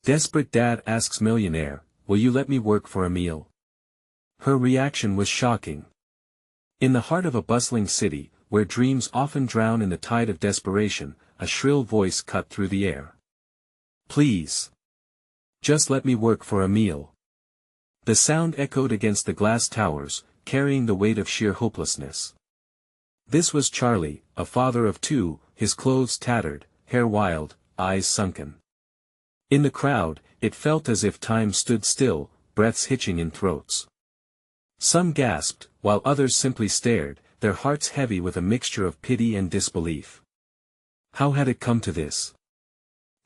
Desperate dad asks Millionaire, will you let me work for a meal? Her reaction was shocking. In the heart of a bustling city, where dreams often drown in the tide of desperation, a shrill voice cut through the air. Please. Just let me work for a meal. The sound echoed against the glass towers, carrying the weight of sheer hopelessness. This was Charlie, a father of two, his clothes tattered, hair wild, eyes sunken. In the crowd, it felt as if time stood still, breaths hitching in throats. Some gasped, while others simply stared, their hearts heavy with a mixture of pity and disbelief. How had it come to this?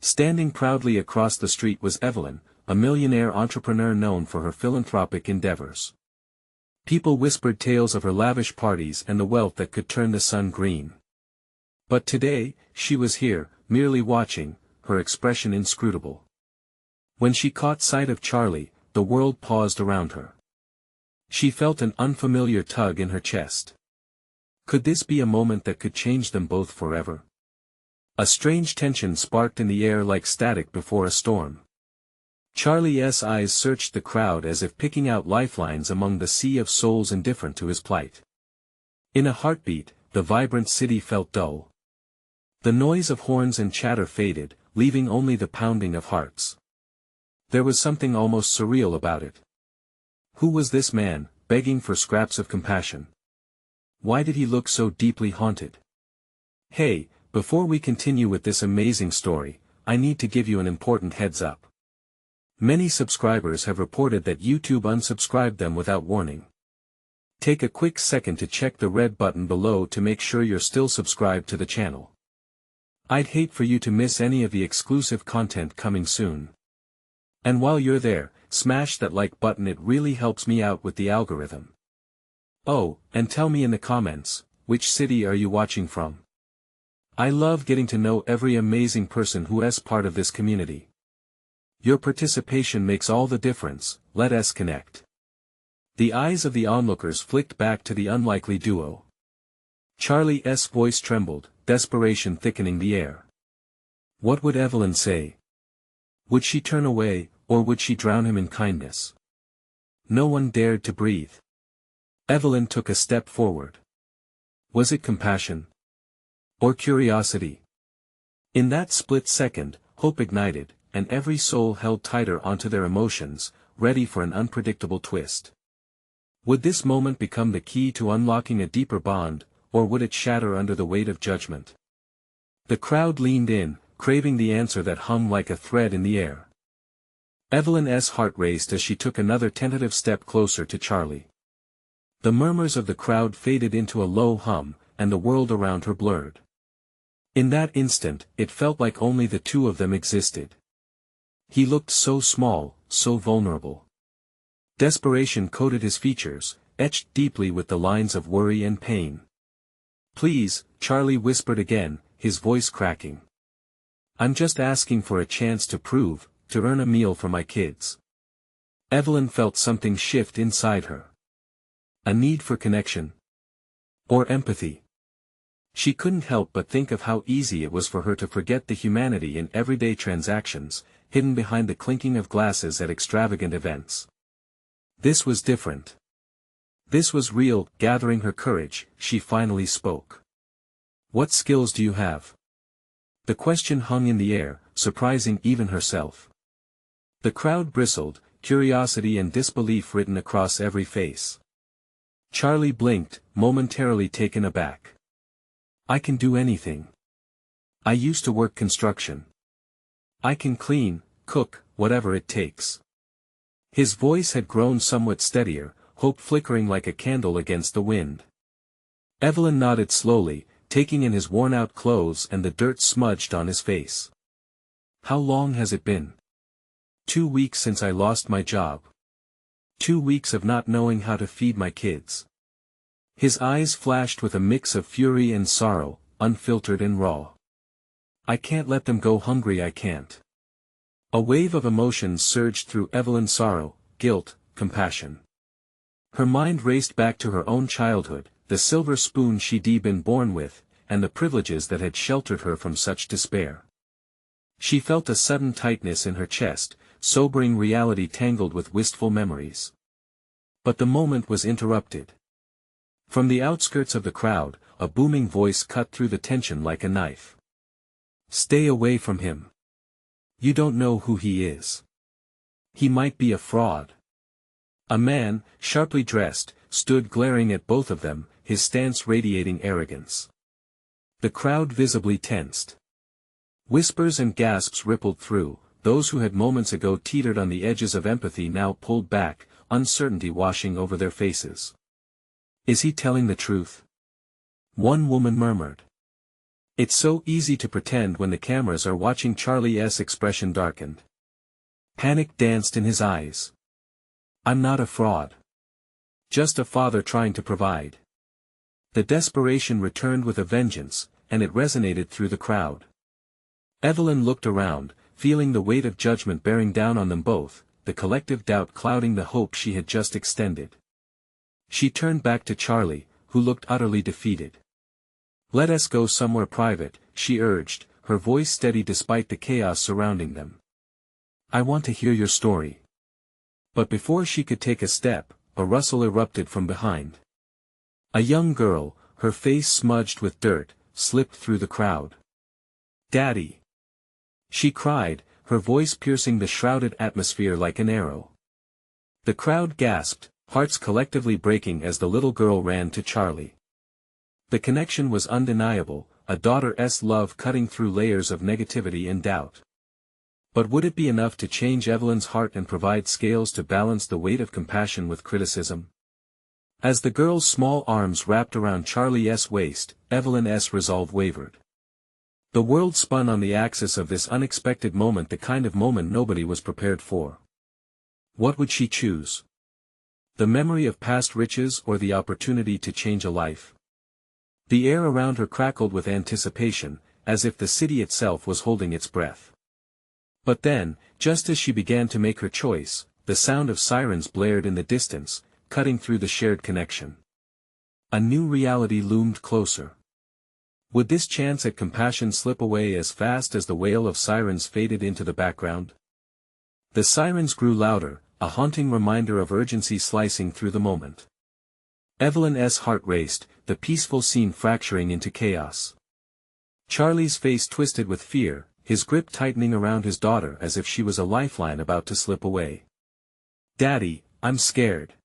Standing proudly across the street was Evelyn, a millionaire entrepreneur known for her philanthropic endeavors. People whispered tales of her lavish parties and the wealth that could turn the sun green. But today, she was here, merely watching, her expression inscrutable. When she caught sight of Charlie, the world paused around her. She felt an unfamiliar tug in her chest. Could this be a moment that could change them both forever? A strange tension sparked in the air like static before a storm. Charlie's eyes searched the crowd as if picking out lifelines among the sea of souls indifferent to his plight. In a heartbeat, the vibrant city felt dull. The noise of horns and chatter faded, leaving only the pounding of hearts. There was something almost surreal about it. Who was this man, begging for scraps of compassion? Why did he look so deeply haunted? Hey, before we continue with this amazing story, I need to give you an important heads up. Many subscribers have reported that YouTube unsubscribed them without warning. Take a quick second to check the red button below to make sure you're still subscribed to the channel. I'd hate for you to miss any of the exclusive content coming soon. And while you're there, smash that like button, it really helps me out with the algorithm. Oh, and tell me in the comments, which city are you watching from? I love getting to know every amazing person who is part of this community. Your participation makes all the difference, let us connect. The eyes of the onlookers flicked back to the unlikely duo. Charlie's voice trembled, desperation thickening the air. What would Evelyn say? Would she turn away, or would she drown him in kindness? No one dared to breathe. Evelyn took a step forward. Was it compassion? Or curiosity? In that split second, hope ignited, and every soul held tighter onto their emotions, ready for an unpredictable twist. Would this moment become the key to unlocking a deeper bond, or would it shatter under the weight of judgment? The crowd leaned in, craving the answer that hung like a thread in the air. Evelyn's heart raced as she took another tentative step closer to Charlie. The murmurs of the crowd faded into a low hum, and the world around her blurred. In that instant, it felt like only the two of them existed. He looked so small, so vulnerable. Desperation coated his features, etched deeply with the lines of worry and pain. Please, Charlie whispered again, his voice cracking. I'm just asking for a chance to earn a meal for my kids. Evelyn felt something shift inside her. A need for connection. Or empathy. She couldn't help but think of how easy it was for her to forget the humanity in everyday transactions, hidden behind the clinking of glasses at extravagant events. This was different. This was real. Gathering her courage, she finally spoke. What skills do you have? The question hung in the air, surprising even herself. The crowd bristled, curiosity and disbelief written across every face. Charlie blinked, momentarily taken aback. I can do anything. I used to work construction. I can clean, cook, whatever it takes. His voice had grown somewhat steadier, hope flickering like a candle against the wind. Evelyn nodded slowly, taking in his worn-out clothes and the dirt smudged on his face. How long has it been? 2 weeks since I lost my job. 2 weeks of not knowing how to feed my kids. His eyes flashed with a mix of fury and sorrow, unfiltered and raw. I can't let them go hungry, I can't. A wave of emotions surged through Evelyn's: sorrow, guilt, compassion. Her mind raced back to her own childhood, the silver spoon she'd been born with, and the privileges that had sheltered her from such despair. She felt a sudden tightness in her chest, sobering reality tangled with wistful memories. But the moment was interrupted. From the outskirts of the crowd, a booming voice cut through the tension like a knife. "Stay away from him. You don't know who he is. He might be a fraud." A man, sharply dressed, stood glaring at both of them, his stance radiating arrogance. The crowd visibly tensed. Whispers and gasps rippled through, those who had moments ago teetered on the edges of empathy now pulled back, uncertainty washing over their faces. "Is he telling the truth?" one woman murmured. "It's so easy to pretend when the cameras are watching." Charlie's expression darkened. Panic danced in his eyes. "I'm not a fraud. Just a father trying to provide." The desperation returned with a vengeance, and it resonated through the crowd. Evelyn looked around, feeling the weight of judgment bearing down on them both, the collective doubt clouding the hope she had just extended. She turned back to Charlie, who looked utterly defeated. "Let us go somewhere private," she urged, her voice steady despite the chaos surrounding them. "I want to hear your story." But before she could take a step, a rustle erupted from behind. A young girl, her face smudged with dirt, slipped through the crowd. "Daddy!" she cried, her voice piercing the shrouded atmosphere like an arrow. The crowd gasped, hearts collectively breaking as the little girl ran to Charlie. The connection was undeniable, a daughter's love cutting through layers of negativity and doubt. But would it be enough to change Evelyn's heart and provide scales to balance the weight of compassion with criticism? As the girl's small arms wrapped around Charlie's waist, Evelyn's resolve wavered. The world spun on the axis of this unexpected moment, the kind of moment nobody was prepared for. What would she choose? The memory of past riches or the opportunity to change a life? The air around her crackled with anticipation, as if the city itself was holding its breath. But then, just as she began to make her choice, the sound of sirens blared in the distance, cutting through the shared connection. A new reality loomed closer. Would this chance at compassion slip away as fast as the wail of sirens faded into the background? The sirens grew louder, a haunting reminder of urgency slicing through the moment. Evelyn's heart raced, the peaceful scene fracturing into chaos. Charlie's face twisted with fear, his grip tightening around his daughter as if she was a lifeline about to slip away. "Daddy, I'm scared."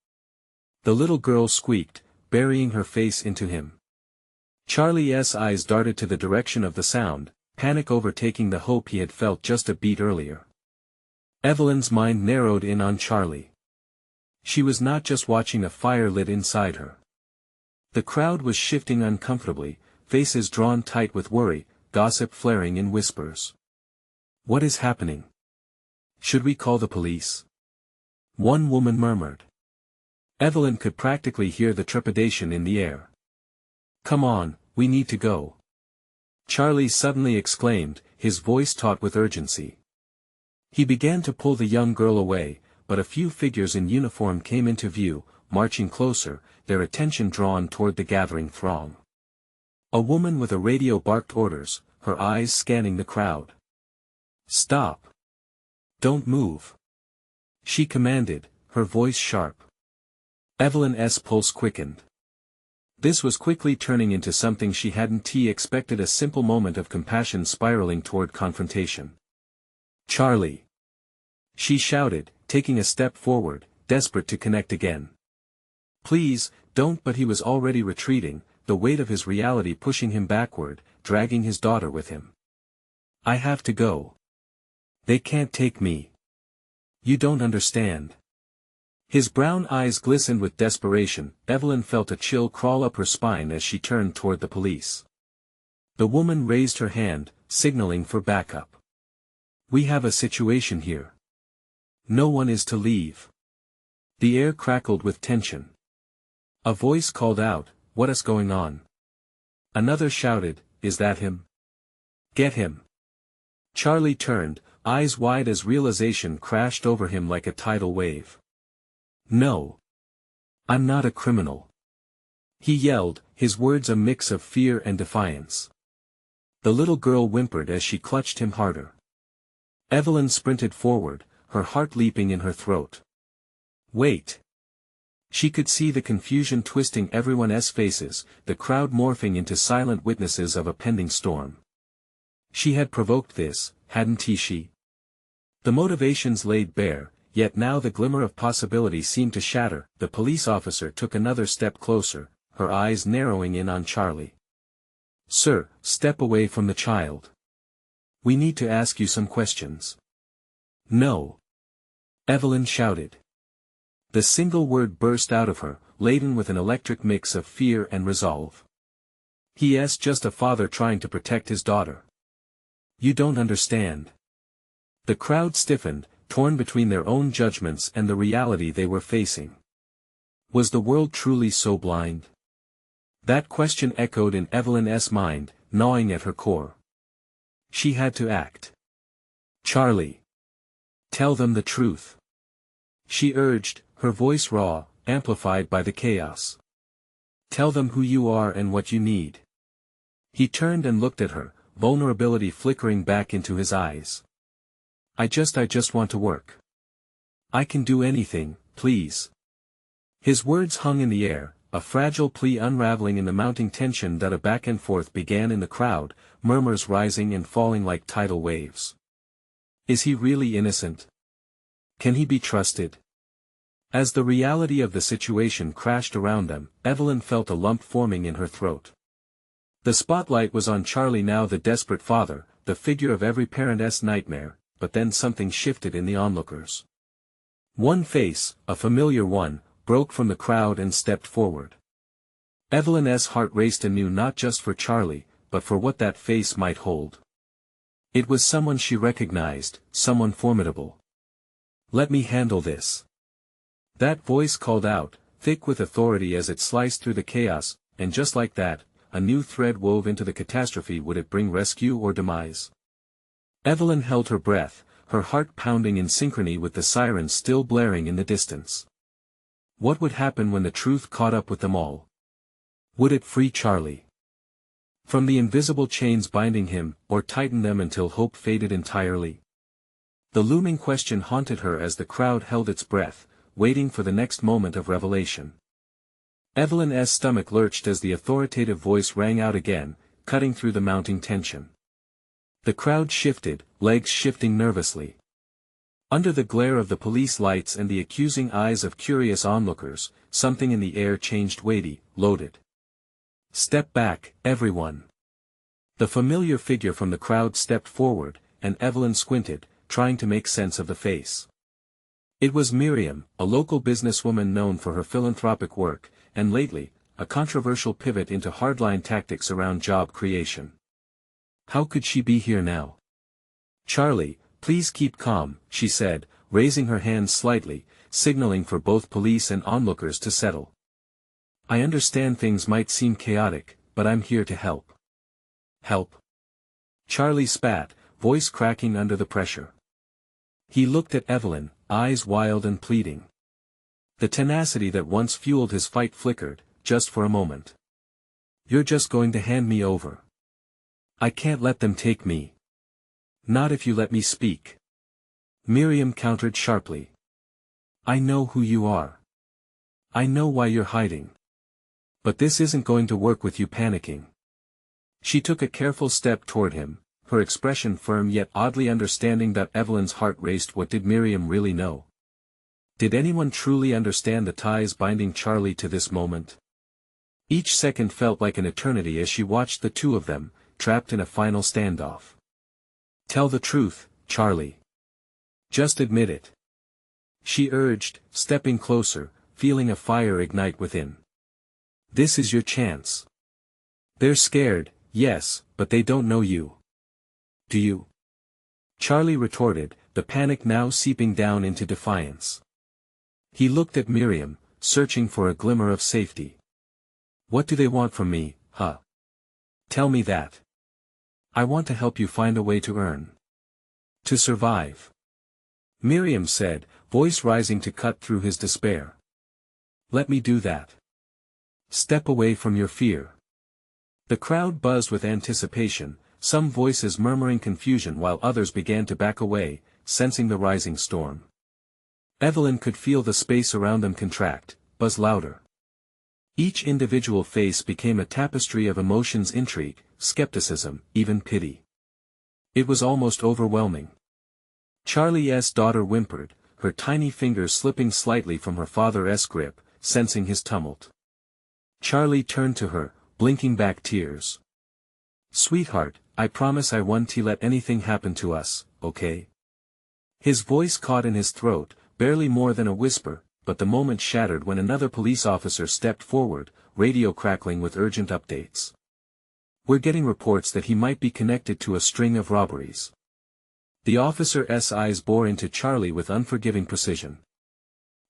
The little girl squeaked, burying her face into him. Charlie's eyes darted to the direction of the sound, panic overtaking the hope he had felt just a beat earlier. Evelyn's mind narrowed in on Charlie. She was not just watching a fire lit inside her. The crowd was shifting uncomfortably, faces drawn tight with worry, gossip flaring in whispers. "What is happening? Should we call the police?" one woman murmured. Evelyn could practically hear the trepidation in the air. "Come on, we need to go," Charlie suddenly exclaimed, his voice taut with urgency. He began to pull the young girl away, but a few figures in uniform came into view, marching closer, their attention drawn toward the gathering throng. A woman with a radio barked orders, her eyes scanning the crowd. "Stop! Don't move!" she commanded, her voice sharp. Evelyn's pulse quickened. This was quickly turning into something she hadn't expected, a simple moment of compassion spiraling toward confrontation. "Charlie!" she shouted, taking a step forward, desperate to connect again. "Please, don't!" But he was already retreating, the weight of his reality pushing him backward, dragging his daughter with him. "I have to go. They can't take me. You don't understand." His brown eyes glistened with desperation. Evelyn felt a chill crawl up her spine as she turned toward the police. The woman raised her hand, signaling for backup. "We have a situation here. No one is to leave." The air crackled with tension. A voice called out, "What is going on?" Another shouted, "Is that him? Get him." Charlie turned, eyes wide as realization crashed over him like a tidal wave. "No. I'm not a criminal," he yelled, his words a mix of fear and defiance. The little girl whimpered as she clutched him harder. Evelyn sprinted forward, her heart leaping in her throat. Wait! She could see the confusion twisting everyone's faces, the crowd morphing into silent witnesses of a pending storm. She had provoked this, hadn't she? The motivations laid bare, yet now the glimmer of possibility seemed to shatter. The police officer took another step closer, her eyes narrowing in on Charlie. Sir, step away from the child. We need to ask you some questions. No. Evelyn shouted. The single word burst out of her, laden with an electric mix of fear and resolve. He's just a father trying to protect his daughter. You don't understand. The crowd stiffened, torn between their own judgments and the reality they were facing. Was the world truly so blind? That question echoed in Evelyn's mind, gnawing at her core. She had to act. Charlie. Tell them the truth. She urged, her voice raw, amplified by the chaos. Tell them who you are and what you need. He turned and looked at her, vulnerability flickering back into his eyes. I just want to work. I can do anything, please. His words hung in the air, a fragile plea unraveling in the mounting tension that a back and forth began in the crowd, murmurs rising and falling like tidal waves. Is he really innocent? Can he be trusted? As the reality of the situation crashed around them, Evelyn felt a lump forming in her throat. The spotlight was on Charlie now, the desperate father, the figure of every parent's nightmare, but then something shifted in the onlookers. One face, a familiar one, broke from the crowd and stepped forward. Evelyn's heart raced anew, not just for Charlie, but for what that face might hold. It was someone she recognized, someone formidable. Let me handle this. That voice called out, thick with authority as it sliced through the chaos, and just like that, a new thread wove into the catastrophe. Would it bring rescue or demise? Evelyn held her breath, her heart pounding in synchrony with the sirens still blaring in the distance. What would happen when the truth caught up with them all? Would it free Charlie from the invisible chains binding him, or tighten them until hope faded entirely? The looming question haunted her as the crowd held its breath, waiting for the next moment of revelation. Evelyn's stomach lurched as the authoritative voice rang out again, cutting through the mounting tension. The crowd shifted, legs shifting nervously. Under the glare of the police lights and the accusing eyes of curious onlookers, something in the air changed, weighty, loaded. Step back, everyone. The familiar figure from the crowd stepped forward, and Evelyn squinted, trying to make sense of the face. It was Miriam, a local businesswoman known for her philanthropic work, and lately, a controversial pivot into hardline tactics around job creation. How could she be here now? Charlie, please keep calm, she said, raising her hands slightly, signaling for both police and onlookers to settle. I understand things might seem chaotic, but I'm here to help. Help? Charlie spat, voice cracking under the pressure. He looked at Evelyn, eyes wild and pleading. The tenacity that once fueled his fight flickered, just for a moment. You're just going to hand me over. I can't let them take me. Not if you let me speak. Miriam countered sharply. I know who you are. I know why you're hiding. But this isn't going to work with you panicking. She took a careful step toward him, her expression firm yet oddly understanding. That Evelyn's heart raced. What did Miriam really know? Did anyone truly understand the ties binding Charlie to this moment? Each second felt like an eternity as she watched the two of them, trapped in a final standoff. Tell the truth, Charlie. Just admit it. She urged, stepping closer, feeling a fire ignite within. This is your chance. They're scared, yes, but they don't know you. Do you? Charlie retorted, the panic now seeping down into defiance. He looked at Miriam, searching for a glimmer of safety. What do they want from me, huh? Tell me that. I want to help you find a way to earn. To survive. Miriam said, voice rising to cut through his despair. Let me do that. Step away from your fear. The crowd buzzed with anticipation, some voices murmuring confusion while others began to back away, sensing the rising storm. Evelyn could feel the space around them contract, buzz louder. Each individual face became a tapestry of emotions: intrigue, skepticism, even pity. It was almost overwhelming. Charlie's daughter whimpered, her tiny fingers slipping slightly from her father's grip, sensing his tumult. Charlie turned to her, blinking back tears. "Sweetheart, I promise I won't let anything happen to us, okay?" His voice caught in his throat, barely more than a whisper, but the moment shattered when another police officer stepped forward, radio crackling with urgent updates. "We're getting reports that he might be connected to a string of robberies." The officer's eyes bore into Charlie with unforgiving precision.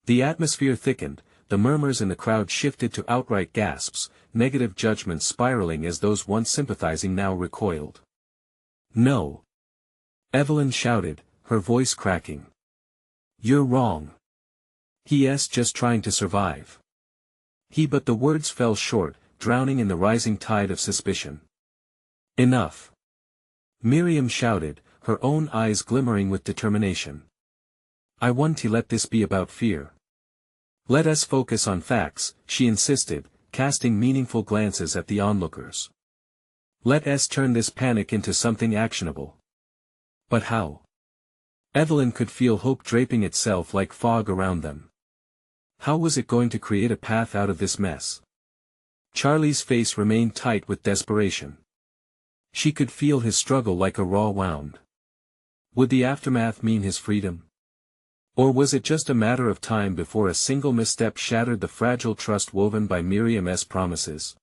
The atmosphere thickened, the murmurs in the crowd shifted to outright gasps, negative judgments spiraling as those once sympathizing now recoiled. "No!" Evelyn shouted, her voice cracking. "You're wrong. He's just trying to survive." But the words fell short, drowning in the rising tide of suspicion. "Enough!" Miriam shouted, her own eyes glimmering with determination. "I won't let this be about fear. Let us focus on facts," she insisted, casting meaningful glances at the onlookers. "Let us turn this panic into something actionable." But how? Evelyn could feel hope draping itself like fog around them. How was it going to create a path out of this mess? Charlie's face remained tight with desperation. She could feel his struggle like a raw wound. Would the aftermath mean his freedom? Or was it just a matter of time before a single misstep shattered the fragile trust woven by Miriam's promises?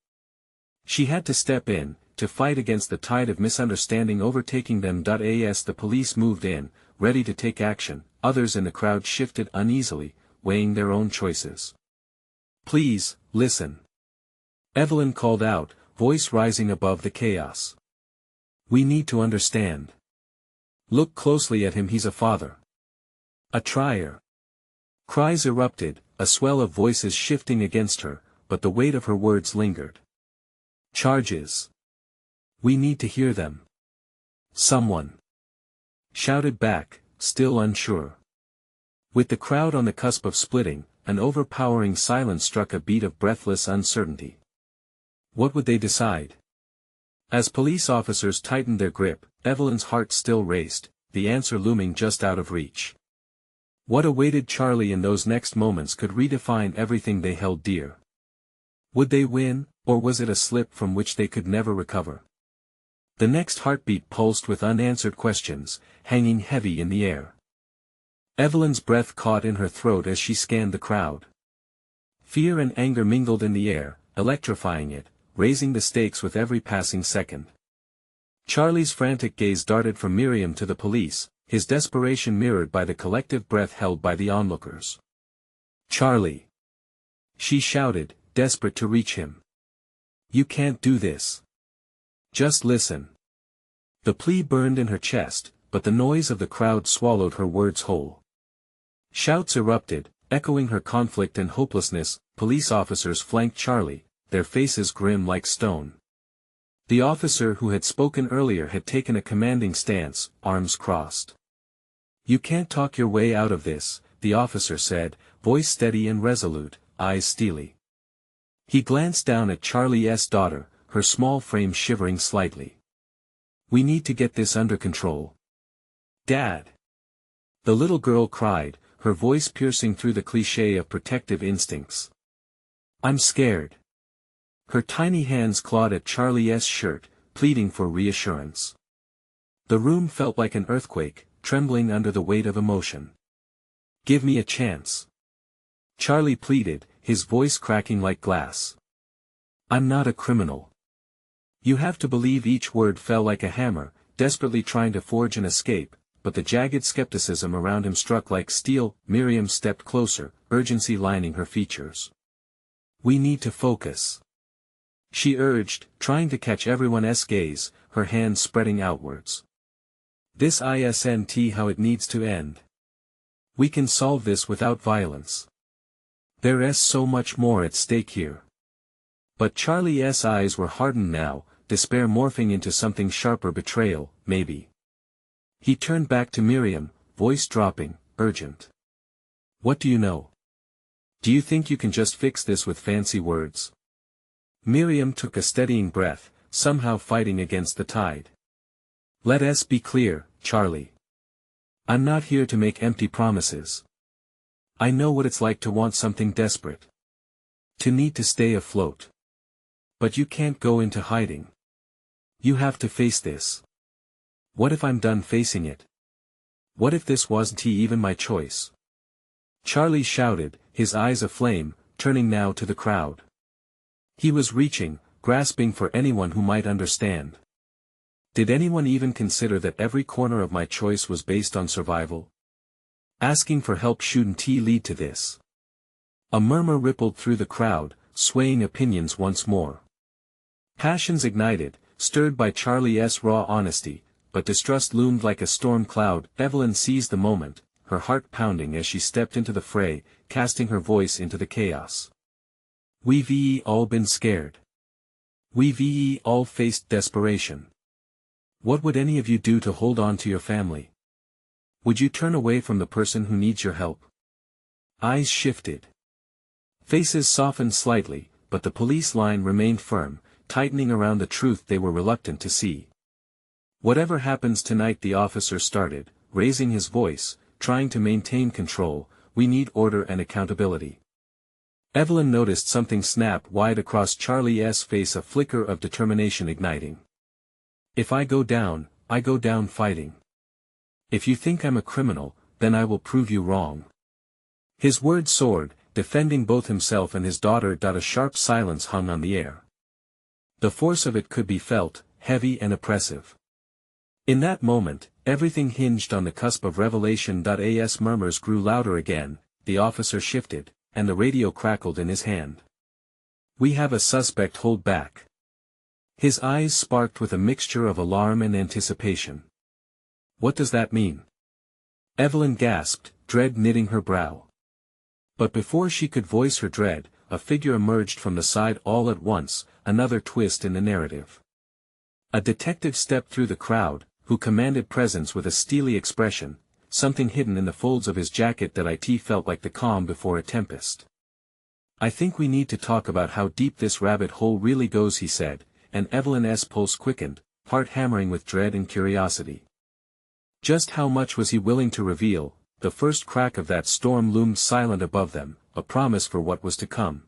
She had to step in, to fight against the tide of misunderstanding overtaking them. As the police moved in, ready to take action, others in the crowd shifted uneasily, weighing their own choices. "Please, listen," Evelyn called out, voice rising above the chaos. "We need to understand. Look closely at him. He's a father. A trier." Cries erupted, a swell of voices shifting against her, but the weight of her words lingered. "Charges. We need to hear them." Someone shouted back, still unsure. With the crowd on the cusp of splitting, an overpowering silence struck a beat of breathless uncertainty. What would they decide? As police officers tightened their grip, Evelyn's heart still raced, the answer looming just out of reach. What awaited Charlie in those next moments could redefine everything they held dear. Would they win, or was it a slip from which they could never recover? The next heartbeat pulsed with unanswered questions, hanging heavy in the air. Evelyn's breath caught in her throat as she scanned the crowd. Fear and anger mingled in the air, electrifying it, raising the stakes with every passing second. Charlie's frantic gaze darted from Miriam to the police, his desperation mirrored by the collective breath held by the onlookers. "Charlie!" she shouted, desperate to reach him. "You can't do this. Just listen." The plea burned in her chest, but the noise of the crowd swallowed her words whole. Shouts erupted, echoing her conflict and hopelessness. Police officers flanked Charlie, their faces grim like stone. The officer who had spoken earlier had taken a commanding stance, arms crossed. "You can't talk your way out of this," the officer said, voice steady and resolute, eyes steely. He glanced down at Charlie's daughter, her small frame shivering slightly. "We need to get this under control." "Dad!" the little girl cried, her voice piercing through the cliché of protective instincts. "I'm scared." Her tiny hands clawed at Charlie's shirt, pleading for reassurance. The room felt like an earthquake, trembling under the weight of emotion. "Give me a chance," Charlie pleaded, his voice cracking like glass. "I'm not a criminal." You have to believe each word fell like a hammer, desperately trying to forge an escape, but the jagged skepticism around him struck like steel. Miriam stepped closer, urgency lining her features. "We need to focus," she urged, trying to catch everyone's gaze, her hands spreading outwards. "This isn't how it needs to end. We can solve this without violence. There is so much more at stake here." But Charlie's eyes were hardened now, despair morphing into something sharper, betrayal, maybe. He turned back to Miriam, voice dropping, urgent. What do you know? Do you think you can just fix this with fancy words? Miriam took a steadying breath, somehow fighting against the tide. Let us be clear, Charlie. I'm not here to make empty promises. I know what it's like to want something desperate. To need to stay afloat. But you can't go into hiding. You have to face this. What if I'm done facing it? What if this wasn't even my choice? Charlie shouted, his eyes aflame, turning now to the crowd. He was reaching, grasping for anyone who might understand. Did anyone even consider that every corner of my choice was based on survival? Asking for help shouldn't lead to this. A murmur rippled through the crowd, swaying opinions once more. Passions ignited, stirred by Charlie's raw honesty, but distrust loomed like a storm cloud. Evelyn seized the moment, her heart pounding as she stepped into the fray, casting her voice into the chaos. We've all been scared. We've all faced desperation. What would any of you do to hold on to your family? Would you turn away from the person who needs your help? Eyes shifted. Faces softened slightly, but the police line remained firm, tightening around the truth they were reluctant to see. Whatever happens tonight, the officer started, raising his voice, trying to maintain control. We need order and accountability. Evelyn noticed something snap wide across Charlie's face, a flicker of determination igniting. If I go down fighting. If you think I'm a criminal, then I will prove you wrong. His words soared, defending both himself and his daughter. A sharp silence hung on the air. The force of it could be felt, heavy and oppressive. In that moment, everything hinged on the cusp of revelation. As murmurs grew louder again, the officer shifted, and the radio crackled in his hand. We have a suspect, hold back. His eyes sparked with a mixture of alarm and anticipation. What does that mean? Evelyn gasped, dread knitting her brow. But before she could voice her dread, a figure emerged from the side. All at once, another twist in the narrative. A detective stepped through the crowd, who commanded presence with a steely expression, something hidden in the folds of his jacket that it felt like the calm before a tempest. I think we need to talk about how deep this rabbit hole really goes, he said, and Evelyn's pulse quickened, heart hammering with dread and curiosity. Just how much was he willing to reveal? The first crack of that storm loomed silent above them, a promise for what was to come.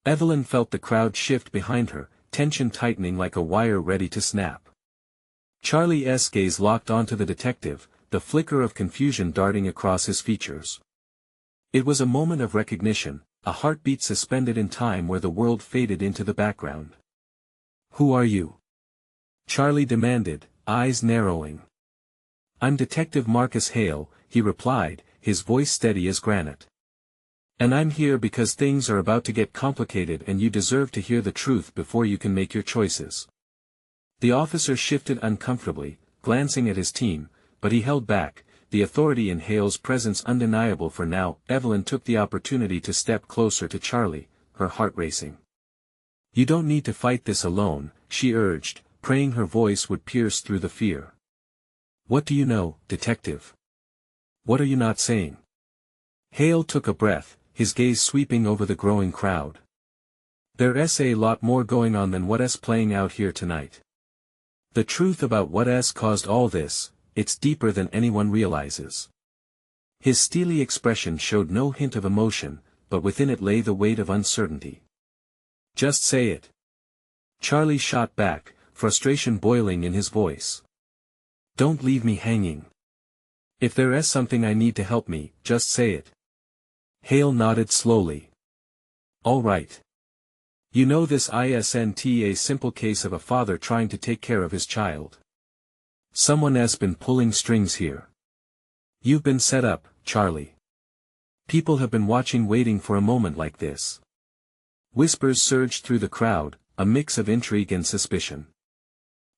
Evelyn felt the crowd shift behind her, tension tightening like a wire ready to snap. Charlie's gaze locked onto the detective, the flicker of confusion darting across his features. It was a moment of recognition, a heartbeat suspended in time where the world faded into the background. Who are you? Charlie demanded, eyes narrowing. I'm Detective Marcus Hale, he replied, his voice steady as granite. And I'm here because things are about to get complicated and you deserve to hear the truth before you can make your choices. The officer shifted uncomfortably, glancing at his team, but he held back, the authority in Hale's presence undeniable for now. Evelyn took the opportunity to step closer to Charlie, her heart racing. You don't need to fight this alone, she urged, praying her voice would pierce through the fear. What do you know, detective? What are you not saying? Hale took a breath, his gaze sweeping over the growing crowd. There's a lot more going on than what's playing out here tonight. The truth about what's caused all this, it's deeper than anyone realizes. His steely expression showed no hint of emotion, but within it lay the weight of uncertainty. Just say it. Charlie shot back, frustration boiling in his voice. Don't leave me hanging. If there is something I need to help me, just say it. Hale nodded slowly. All right. You know this isn't a simple case of a father trying to take care of his child. Someone has been pulling strings here. You've been set up, Charlie. People have been watching, waiting for a moment like this. Whispers surged through the crowd, a mix of intrigue and suspicion.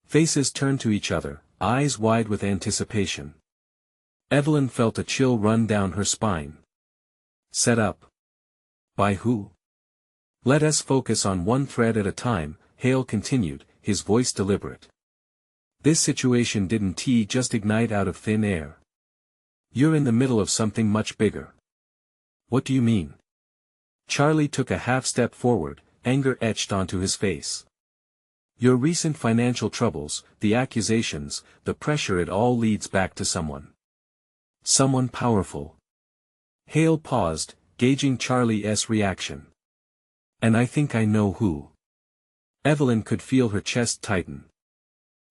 Faces turned to each other, eyes wide with anticipation. Evelyn felt a chill run down her spine. Set up? By who? Let us focus on one thread at a time, Hale continued, his voice deliberate. This situation didn't just ignite out of thin air. You're in the middle of something much bigger. What do you mean? Charlie took a half step forward, anger etched onto his face. Your recent financial troubles, the accusations, the pressure, it all leads back to someone. Someone powerful. Hale paused, gauging Charlie's reaction. And I think I know who. Evelyn could feel her chest tighten.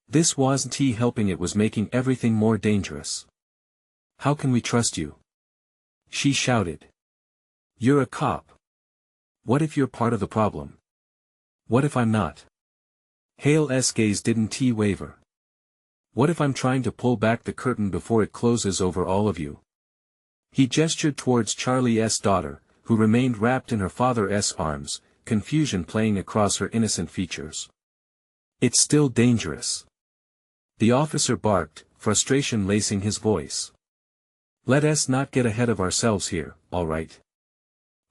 This wasn't helping, it was making everything more dangerous. How can we trust you? She shouted. You're a cop. What if you're part of the problem? What if I'm not? Hale's gaze didn't waver. What if I'm trying to pull back the curtain before it closes over all of you? He gestured towards Charlie's daughter, who remained wrapped in her father's arms, confusion playing across her innocent features. It's still dangerous. The officer barked, frustration lacing his voice. Let us not get ahead of ourselves here, all right?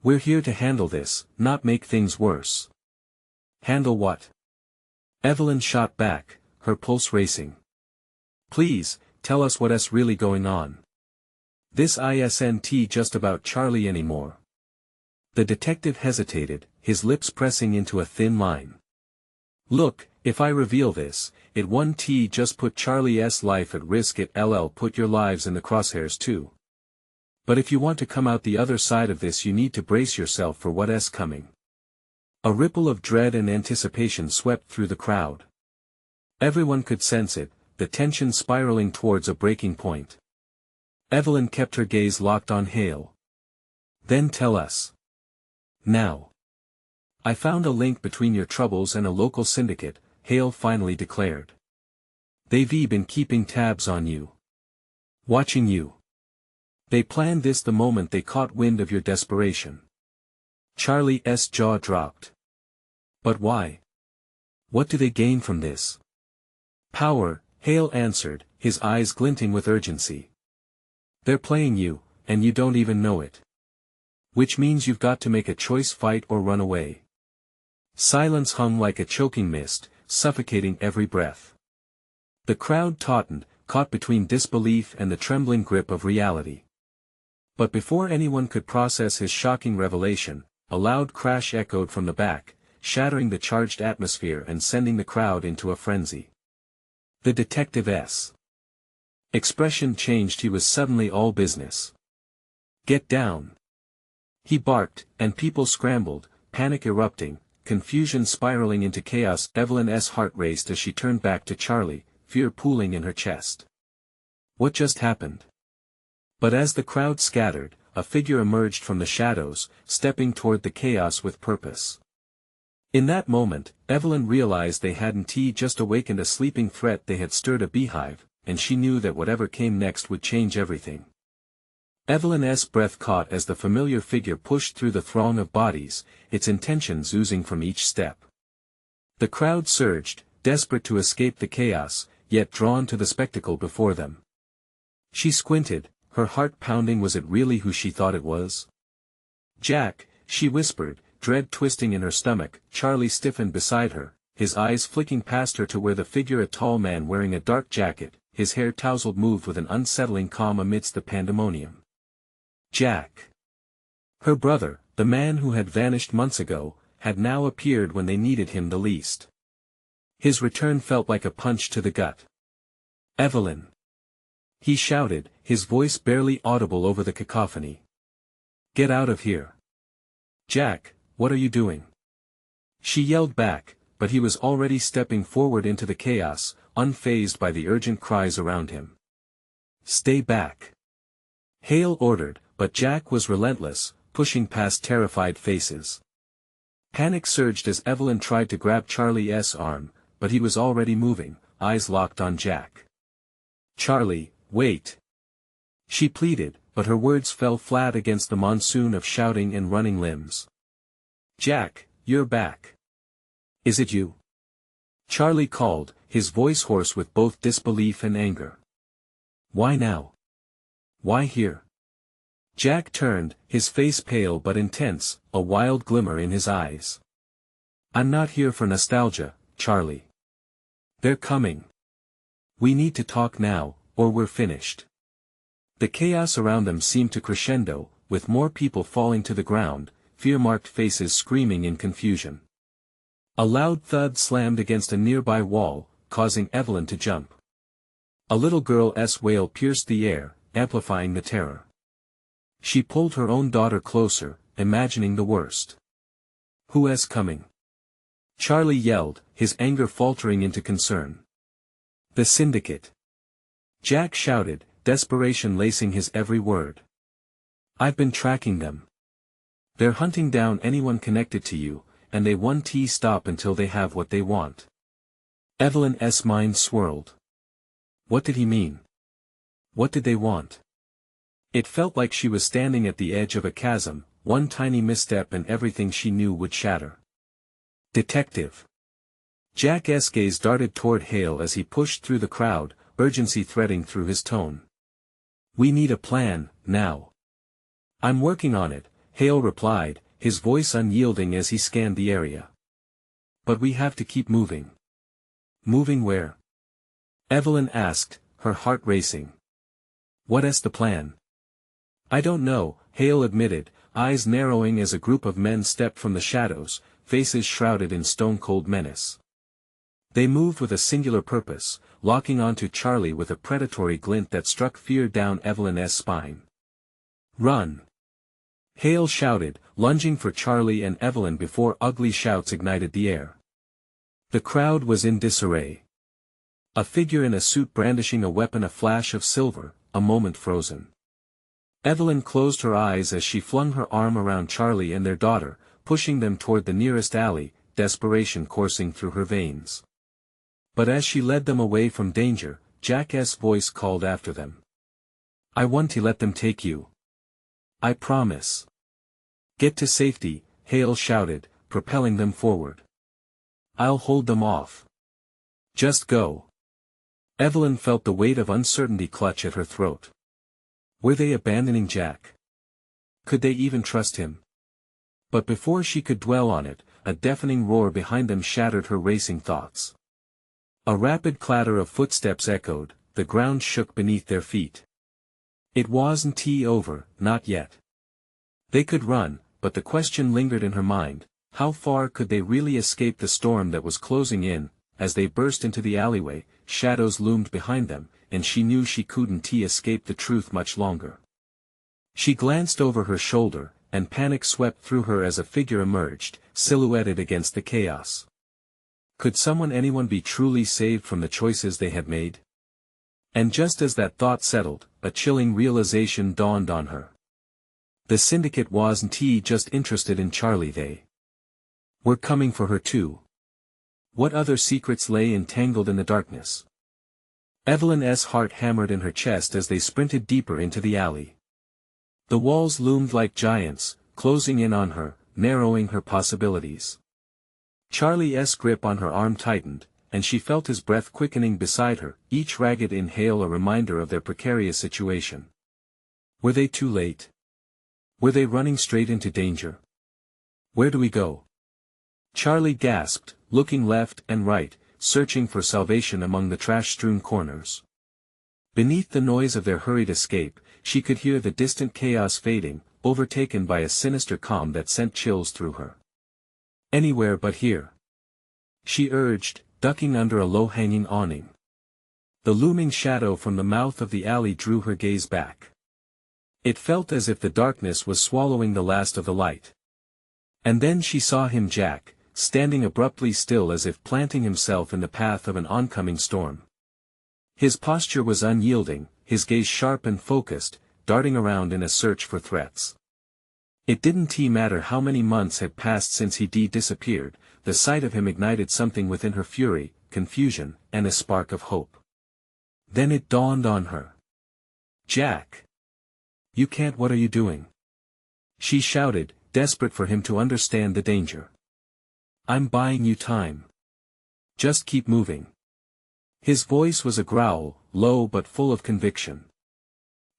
We're here to handle this, not make things worse. Handle what? Evelyn shot back, her pulse racing. Please, tell us what's really going on. This isn't just about Charlie anymore. The detective hesitated, his lips pressing into a thin line. Look, if I reveal this, it won't just put Charlie's life at risk, it'll put your lives in the crosshairs too. But if you want to come out the other side of this, you need to brace yourself for what's coming. A ripple of dread and anticipation swept through the crowd. Everyone could sense it, the tension spiraling towards a breaking point. Evelyn kept her gaze locked on Hale. Then tell us. Now. I found a link between your troubles and a local syndicate, Hale finally declared. They've been keeping tabs on you. Watching you. They planned this the moment they caught wind of your desperation. Charlie's jaw dropped. But why? What do they gain from this? Power, Hale answered, his eyes glinting with urgency. They're playing you, and you don't even know it. Which means you've got to make a choice: fight or run away. Silence hung like a choking mist, suffocating every breath. The crowd tautened, caught between disbelief and the trembling grip of reality. But before anyone could process his shocking revelation, a loud crash echoed from the back, shattering the charged atmosphere and sending the crowd into a frenzy. The detective's expression changed. He was suddenly all business. Get down! He barked, and people scrambled, panic erupting, confusion spiraling into chaos. Evelyn's heart raced as she turned back to Charlie, fear pooling in her chest. What just happened? But as the crowd scattered, a figure emerged from the shadows, stepping toward the chaos with purpose. In that moment, Evelyn realized they hadn't just awakened a sleeping threat, they had stirred a beehive, and she knew that whatever came next would change everything. Evelyn's breath caught as the familiar figure pushed through the throng of bodies, its intentions oozing from each step. The crowd surged, desperate to escape the chaos, yet drawn to the spectacle before them. She squinted, her heart pounding. Was it really who she thought it was? Jack, she whispered, dread twisting in her stomach. Charlie stiffened beside her, his eyes flicking past her to where the figure, a tall man wearing a dark jacket, his hair tousled, moved with an unsettling calm amidst the pandemonium. Jack. Her brother, the man who had vanished months ago, had now appeared when they needed him the least. His return felt like a punch to the gut. Evelyn! He shouted, his voice barely audible over the cacophony. Get out of here! Jack, what are you doing? She yelled back, but he was already stepping forward into the chaos, unfazed by the urgent cries around him. Stay back! Hale ordered, but Jack was relentless, pushing past terrified faces. Panic surged as Evelyn tried to grab Charlie's arm, but he was already moving, eyes locked on Jack. Charlie, wait! She pleaded, but her words fell flat against the monsoon of shouting and running limbs. Jack, you're back. Is it you? Charlie called, his voice hoarse with both disbelief and anger. Why now? Why here? Jack turned, his face pale but intense, a wild glimmer in his eyes. I'm not here for nostalgia, Charlie. They're coming. We need to talk now, or we're finished. The chaos around them seemed to crescendo, with more people falling to the ground, fear-marked faces screaming in confusion. A loud thud slammed against a nearby wall, causing Evelyn to jump. A little girl's wail pierced the air, amplifying the terror. She pulled her own daughter closer, imagining the worst. "Who's coming?" Charlie yelled, his anger faltering into concern. "The syndicate." Jack shouted, desperation lacing his every word. "I've been tracking them. They're hunting down anyone connected to you, and they won't stop until they have what they want." Evelyn's mind swirled. What did he mean? What did they want? It felt like she was standing at the edge of a chasm, one tiny misstep and everything she knew would shatter. "Detective." Jack's gaze darted toward Hale as he pushed through the crowd, urgency threading through his tone. "We need a plan, now." "I'm working on it," Hale replied, his voice unyielding as he scanned the area. "But we have to keep moving." "Moving where?" Evelyn asked, her heart racing. "What's the plan?" "I don't know," Hale admitted, eyes narrowing as a group of men stepped from the shadows, faces shrouded in stone-cold menace. They moved with a singular purpose, locking onto Charlie with a predatory glint that struck fear down Evelyn's spine. "Run!" Hale shouted, lunging for Charlie and Evelyn before ugly shouts ignited the air. The crowd was in disarray. A figure in a suit brandishing a weapon, a flash of silver, a moment frozen. Evelyn closed her eyes as she flung her arm around Charlie and their daughter, pushing them toward the nearest alley, desperation coursing through her veins. But as she led them away from danger, Jack's voice called after them. "I won't let them take you. I promise." "Get to safety," Hale shouted, propelling them forward. "I'll hold them off. Just go." Evelyn felt the weight of uncertainty clutch at her throat. Were they abandoning Jack? Could they even trust him? But before she could dwell on it, a deafening roar behind them shattered her racing thoughts. A rapid clatter of footsteps echoed, the ground shook beneath their feet. It wasn't over, not yet. They could run, but the question lingered in her mind, how far could they really escape the storm that was closing in? As they burst into the alleyway, shadows loomed behind them, and she knew she couldn't escape the truth much longer. She glanced over her shoulder, and panic swept through her as a figure emerged, silhouetted against the chaos. Could anyone be truly saved from the choices they had made? And just as that thought settled, a chilling realization dawned on her. The syndicate wasn't just interested in Charlie, they were coming for her too. What other secrets lay entangled in the darkness? Evelyn's heart hammered in her chest as they sprinted deeper into the alley. The walls loomed like giants, closing in on her, narrowing her possibilities. Charlie's grip on her arm tightened, and she felt his breath quickening beside her, each ragged inhale a reminder of their precarious situation. Were they too late? Were they running straight into danger? "Where do we go?" Charlie gasped, looking left and right, searching for salvation among the trash-strewn corners. Beneath the noise of their hurried escape, she could hear the distant chaos fading, overtaken by a sinister calm that sent chills through her. "Anywhere but here," she urged, ducking under a low-hanging awning. The looming shadow from the mouth of the alley drew her gaze back. It felt as if the darkness was swallowing the last of the light. And then she saw him, Jack, standing abruptly still as if planting himself in the path of an oncoming storm. His posture was unyielding, his gaze sharp and focused, darting around in a search for threats. It didn't matter how many months had passed since he disappeared, the sight of him ignited something within her: fury, confusion, and a spark of hope. Then it dawned on her. "Jack! You can't, what are you doing?" she shouted, desperate for him to understand the danger. "I'm buying you time. Just keep moving." His voice was a growl, low but full of conviction.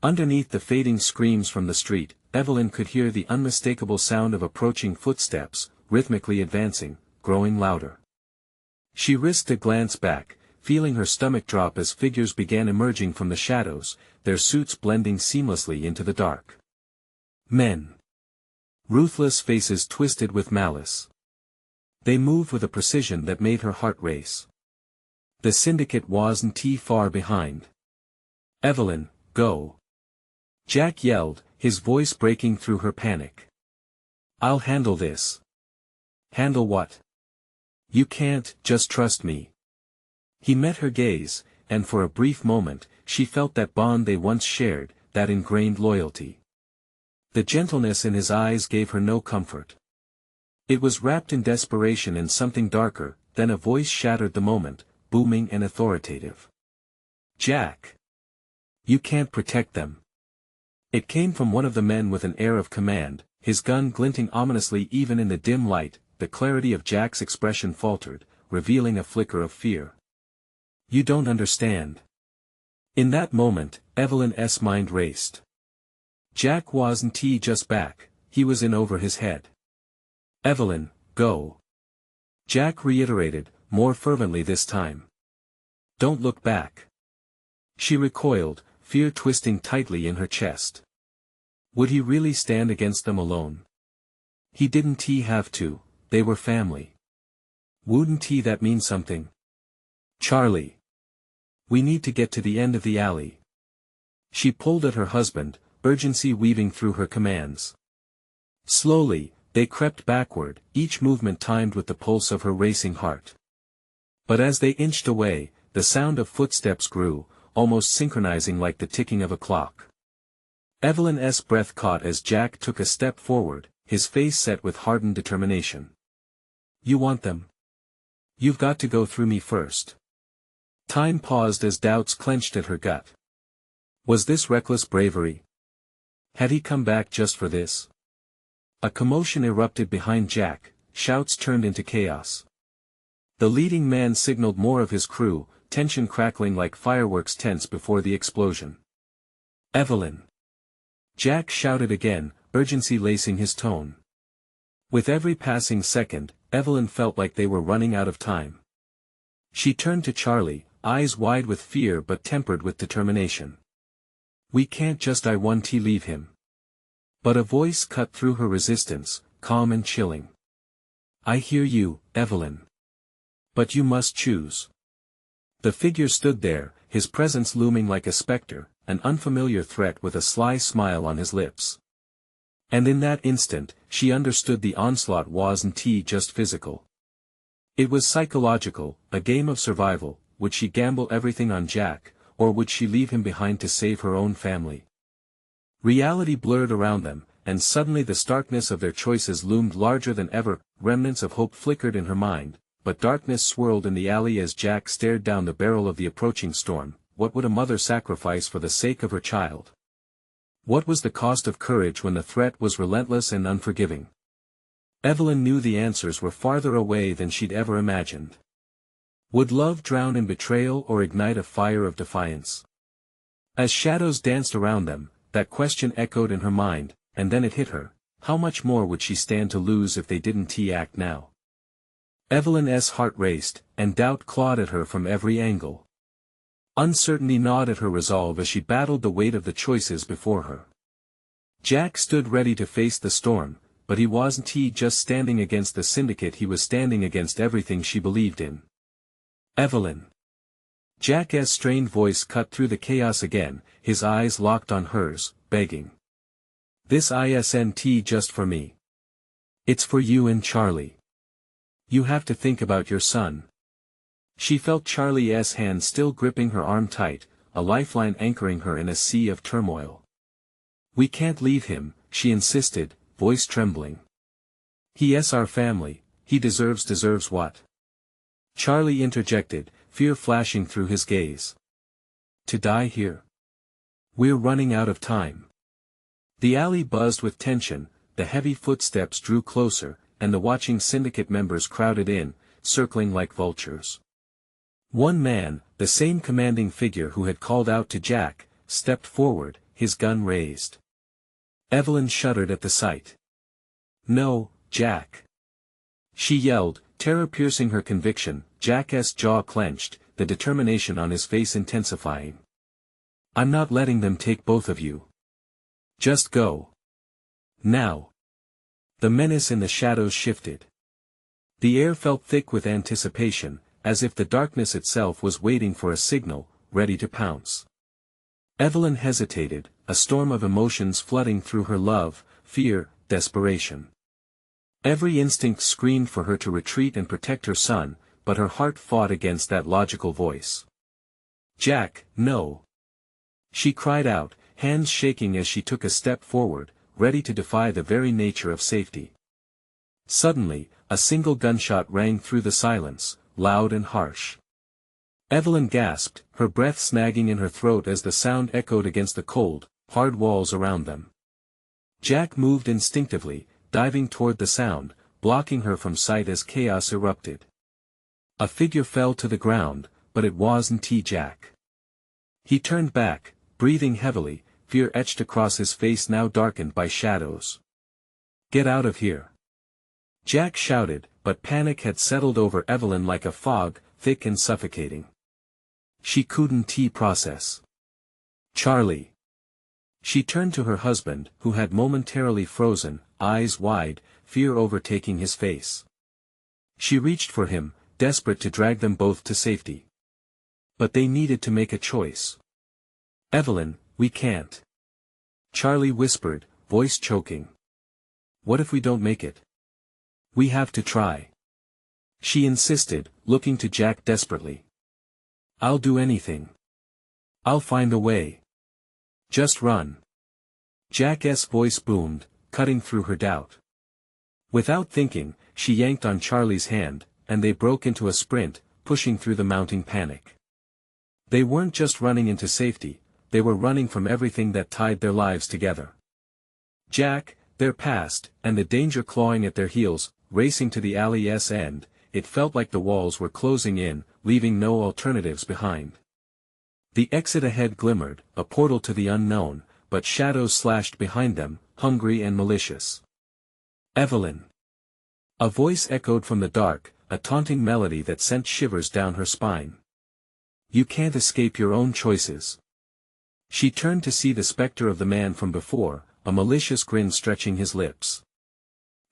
Underneath the fading screams from the street, Evelyn could hear the unmistakable sound of approaching footsteps, rhythmically advancing, growing louder. She risked a glance back, feeling her stomach drop as figures began emerging from the shadows, their suits blending seamlessly into the dark. Men. Ruthless faces twisted with malice. They moved with a precision that made her heart race. The syndicate wasn't far behind. "Evelyn, go!" Jack yelled, his voice breaking through her panic. "I'll handle this." "Handle what?" "You can't, just trust me." He met her gaze, and for a brief moment, she felt that bond they once shared, that ingrained loyalty. The gentleness in his eyes gave her no comfort. It was wrapped in desperation and something darker. Then a voice shattered the moment, booming and authoritative. "Jack! You can't protect them." It came from one of the men with an air of command, his gun glinting ominously even in the dim light. The clarity of Jack's expression faltered, revealing a flicker of fear. "You don't understand." In that moment, Evelyn's mind raced. Jack wasn't just back, he was in over his head. "Evelyn, go." Jack reiterated, more fervently this time. "Don't look back." She recoiled, fear twisting tightly in her chest. Would he really stand against them alone? He didn't have to, they were family. Wouldn't that mean something? "Charlie. We need to get to the end of the alley." She pulled at her husband, urgency weaving through her commands. Slowly, they crept backward, each movement timed with the pulse of her racing heart. But as they inched away, the sound of footsteps grew, almost synchronizing like the ticking of a clock. Evelyn's breath caught as Jack took a step forward, his face set with hardened determination. "You want them? You've got to go through me first." Time paused as doubts clenched at her gut. Was this reckless bravery? Had he come back just for this? A commotion erupted behind Jack, shouts turned into chaos. The leading man signaled more of his crew, tension crackling like fireworks tense before the explosion. "Evelyn!" Jack shouted again, urgency lacing his tone. With every passing second, Evelyn felt like they were running out of time. She turned to Charlie, eyes wide with fear but tempered with determination. "We can't just leave him." But a voice cut through her resistance, calm and chilling. "I hear you, Evelyn. But you must choose." The figure stood there, his presence looming like a specter, an unfamiliar threat with a sly smile on his lips. And in that instant, she understood the onslaught wasn't just physical. It was psychological, a game of survival. Would she gamble everything on Jack, or would she leave him behind to save her own family? Reality blurred around them, and suddenly the starkness of their choices loomed larger than ever. Remnants of hope flickered in her mind, but darkness swirled in the alley as Jack stared down the barrel of the approaching storm. What would a mother sacrifice for the sake of her child? What was the cost of courage when the threat was relentless and unforgiving? Evelyn knew the answers were farther away than she'd ever imagined. Would love drown in betrayal or ignite a fire of defiance? As shadows danced around them, that question echoed in her mind, and then it hit her. How much more would she stand to lose if they didn't act now? Evelyn's heart raced, and doubt clawed at her from every angle. Uncertainty gnawed at her resolve as she battled the weight of the choices before her. Jack stood ready to face the storm, but he wasn't just standing against the syndicate, he was standing against everything she believed in. "Evelyn." Jack's strained voice cut through the chaos again, his eyes locked on hers, begging. "This isn't just for me. It's for you and Charlie. You have to think about your son." She felt Charlie's hand still gripping her arm tight, a lifeline anchoring her in a sea of turmoil. "We can't leave him," she insisted, voice trembling. "He's our family, he deserves what?" Charlie interjected, fear flashing through his gaze. "To die here? We're running out of time." The alley buzzed with tension, the heavy footsteps drew closer, and the watching syndicate members crowded in, circling like vultures. One man, the same commanding figure who had called out to Jack, stepped forward, his gun raised. Evelyn shuddered at the sight. "No, Jack!" She yelled, terror piercing her conviction. Jack's jaw clenched, the determination on his face intensifying. I'm not letting them take both of you. Just go. Now. The menace in the shadows shifted. The air felt thick with anticipation, as if the darkness itself was waiting for a signal, ready to pounce. Evelyn hesitated, a storm of emotions flooding through her: love, fear, desperation. Every instinct screamed for her to retreat and protect her son, but her heart fought against that logical voice. "Jack, no!" She cried out, hands shaking as she took a step forward, ready to defy the very nature of safety. Suddenly, a single gunshot rang through the silence, loud and harsh. Evelyn gasped, her breath snagging in her throat as the sound echoed against the cold, hard walls around them. Jack moved instinctively, diving toward the sound, blocking her from sight as chaos erupted. A figure fell to the ground, but it wasn't Jack. He turned back, breathing heavily, fear etched across his face now darkened by shadows. "Get out of here!" Jack shouted, but panic had settled over Evelyn like a fog, thick and suffocating. She couldn't process. "Charlie!" She turned to her husband, who had momentarily frozen, eyes wide, fear overtaking his face. She reached for him, desperate to drag them both to safety. But they needed to make a choice. "Evelyn, we can't." Charlie whispered, voice choking. "What if we don't make it? We have to try." She insisted, looking to Jack desperately. "I'll do anything. I'll find a way. Just run." Jack's voice boomed, cutting through her doubt. Without thinking, she yanked on Charlie's hand, and they broke into a sprint, pushing through the mounting panic. They weren't just running into safety, they were running from everything that tied their lives together. Jack, their past, and the danger clawing at their heels, racing to the alley's end. It felt like the walls were closing in, leaving no alternatives behind. The exit ahead glimmered, a portal to the unknown, but shadows slashed behind them, hungry and malicious. "Evelyn!" A voice echoed from the dark, a taunting melody that sent shivers down her spine. "You can't escape your own choices." She turned to see the specter of the man from before, a malicious grin stretching his lips.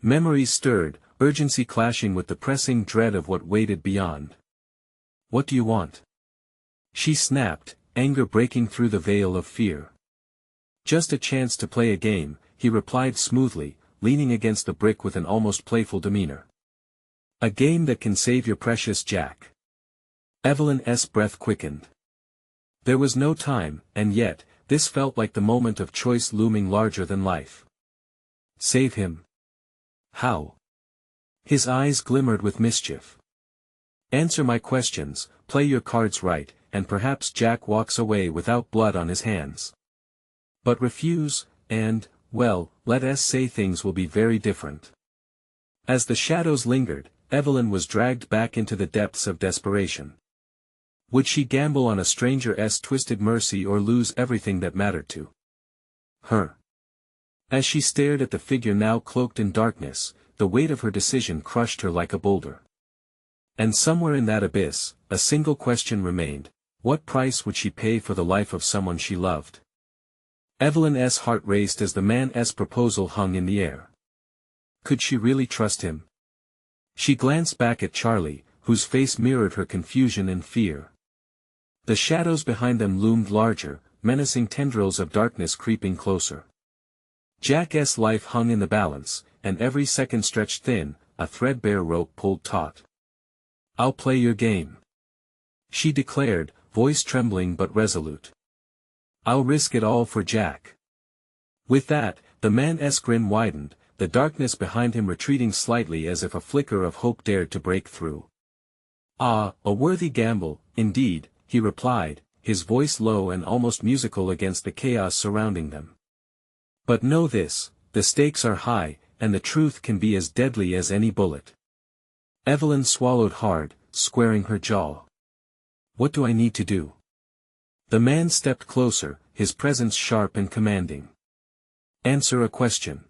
Memories stirred, urgency clashing with the pressing dread of what waited beyond. "What do you want?" She snapped, anger breaking through the veil of fear. "Just a chance to play a game," he replied smoothly, leaning against the brick with an almost playful demeanor. "A game that can save your precious Jack." Evelyn's breath quickened. There was no time, and yet, this felt like the moment of choice looming larger than life. "Save him." "How?" His eyes glimmered with mischief. "Answer my questions, play your cards right, and perhaps Jack walks away without blood on his hands. But refuse, and, well, let us say things will be very different." As the shadows lingered, Evelyn was dragged back into the depths of desperation. Would she gamble on a stranger's twisted mercy or lose everything that mattered to her? As she stared at the figure now cloaked in darkness, the weight of her decision crushed her like a boulder. And somewhere in that abyss, a single question remained: what price would she pay for the life of someone she loved? Evelyn's heart raced as the man's proposal hung in the air. Could she really trust him? She glanced back at Charlie, whose face mirrored her confusion and fear. The shadows behind them loomed larger, menacing tendrils of darkness creeping closer. Jack's life hung in the balance, and every second stretched thin, a threadbare rope pulled taut. "I'll play your game," she declared, voice trembling but resolute. "I'll risk it all for Jack." With that, the man's grin widened, the darkness behind him retreating slightly as if a flicker of hope dared to break through. "Ah, a worthy gamble, indeed," he replied, his voice low and almost musical against the chaos surrounding them. "But know this, the stakes are high, and the truth can be as deadly as any bullet." Evelyn swallowed hard, squaring her jaw. "What do I need to do?" The man stepped closer, his presence sharp and commanding. "Answer a question.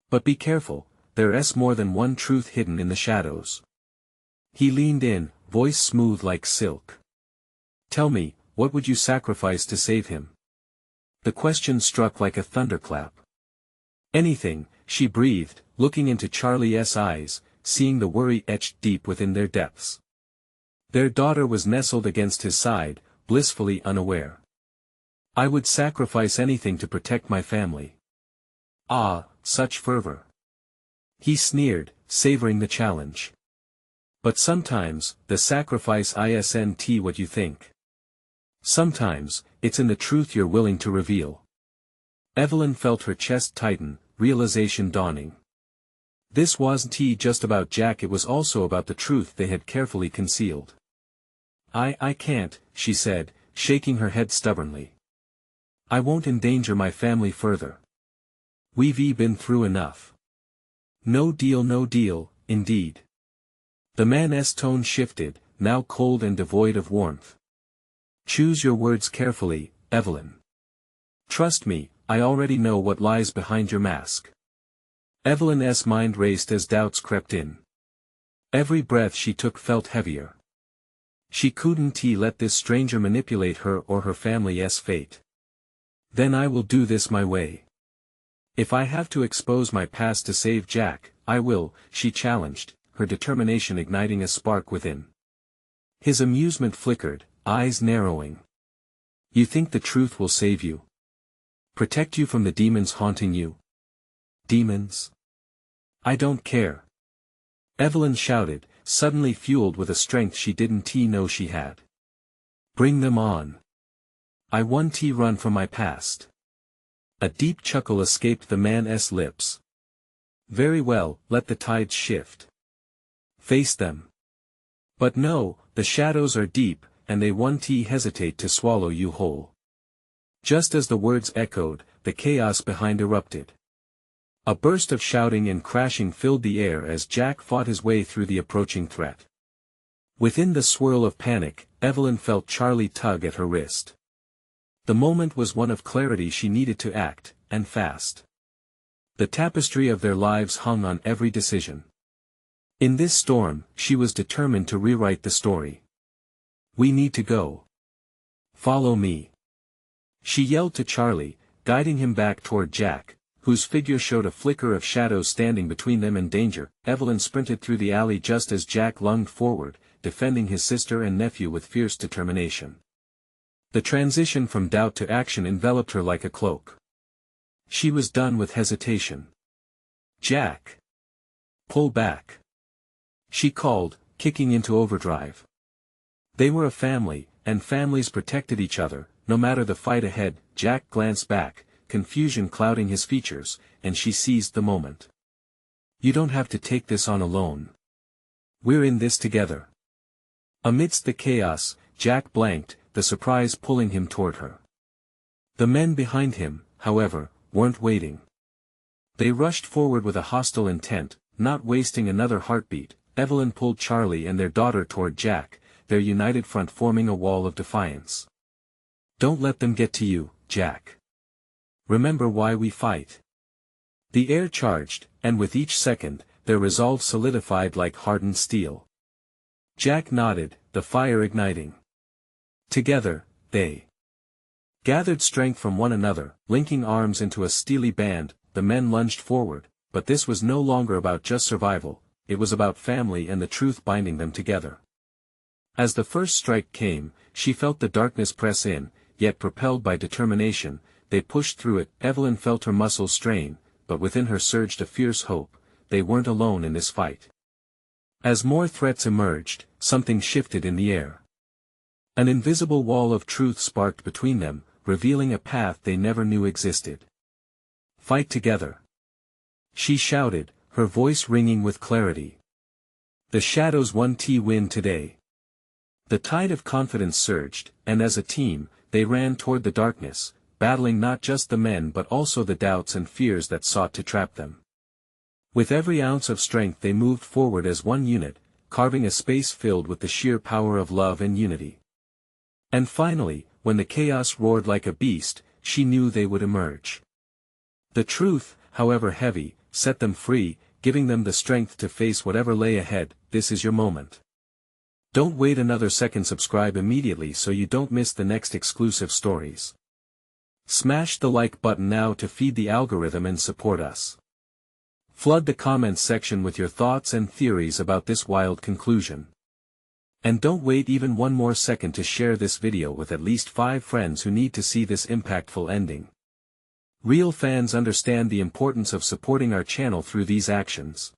But be careful, there's more than one truth hidden in the shadows." He leaned in, voice smooth like silk. Tell me, what would you sacrifice to save him? The question struck like a thunderclap. Anything, she breathed, looking into Charlie's eyes, seeing the worry etched deep within their depths. Their daughter was nestled against his side, blissfully unaware. I would sacrifice anything to protect my family. Ah, such fervor. He sneered, savoring the challenge. But sometimes, the sacrifice isn't what you think. Sometimes, it's in the truth you're willing to reveal. Evelyn felt her chest tighten, realization dawning. This wasn't just about Jack, it was also about the truth they had carefully concealed. I can't, she said, shaking her head stubbornly. I won't endanger my family further. We've been through enough. No deal, indeed. The man's tone shifted, now cold and devoid of warmth. Choose your words carefully, Evelyn. Trust me, I already know what lies behind your mask. Evelyn's mind raced as doubts crept in. Every breath she took felt heavier. She couldn't let this stranger manipulate her or her family's fate. Then I will do this my way. If I have to expose my past to save Jack, I will, she challenged, her determination igniting a spark within. His amusement flickered, eyes narrowing. You think the truth will save you? Protect you from the demons haunting you? Demons? I don't care. Evelyn shouted, suddenly fueled with a strength she didn't know she had. Bring them on. I won't run from my past. A deep chuckle escaped the man's lips. Very well, let the tides shift. Face them. But no, the shadows are deep, and they won't hesitate to swallow you whole. Just as the words echoed, the chaos behind erupted. A burst of shouting and crashing filled the air as Jack fought his way through the approaching threat. Within the swirl of panic, Evelyn felt Charlie tug at her wrist. The moment was one of clarity, she needed to act, and fast. The tapestry of their lives hung on every decision. In this storm, she was determined to rewrite the story. We need to go. Follow me. She yelled to Charlie, guiding him back toward Jack, whose figure showed a flicker of shadows standing between them and danger. Evelyn sprinted through the alley just as Jack lunged forward, defending his sister and nephew with fierce determination. The transition from doubt to action enveloped her like a cloak. She was done with hesitation. Jack! Pull back! She called, kicking into overdrive. They were a family, and families protected each other, no matter the fight ahead. Jack glanced back, confusion clouding his features, and she seized the moment. You don't have to take this on alone. We're in this together. Amidst the chaos, Jack blanked, the surprise pulling him toward her. The men behind him, however, weren't waiting. They rushed forward with a hostile intent, not wasting another heartbeat. Evelyn pulled Charlie and their daughter toward Jack, their united front forming a wall of defiance. Don't let them get to you, Jack. Remember why we fight. The air charged, and with each second, their resolve solidified like hardened steel. Jack nodded, the fire igniting. Together, they gathered strength from one another, linking arms into a steely band. The men lunged forward, but this was no longer about just survival, it was about family and the truth binding them together. As the first strike came, she felt the darkness press in, yet propelled by determination, they pushed through it. Evelyn felt her muscles strain, but within her surged a fierce hope, they weren't alone in this fight. As more threats emerged, something shifted in the air. An invisible wall of truth sparked between them, revealing a path they never knew existed. Fight together! She shouted, her voice ringing with clarity. The shadows won't win today. The tide of confidence surged, and as a team, they ran toward the darkness, battling not just the men but also the doubts and fears that sought to trap them. With every ounce of strength they moved forward as one unit, carving a space filled with the sheer power of love and unity. And finally, when the chaos roared like a beast, she knew they would emerge. The truth, however heavy, set them free, giving them the strength to face whatever lay ahead. This is your moment. Don't wait another second, subscribe immediately so you don't miss the next exclusive stories. Smash the like button now to feed the algorithm and support us. Flood the comments section with your thoughts and theories about this wild conclusion. And don't wait even one more second to share this video with at least 5 friends who need to see this impactful ending. Real fans understand the importance of supporting our channel through these actions.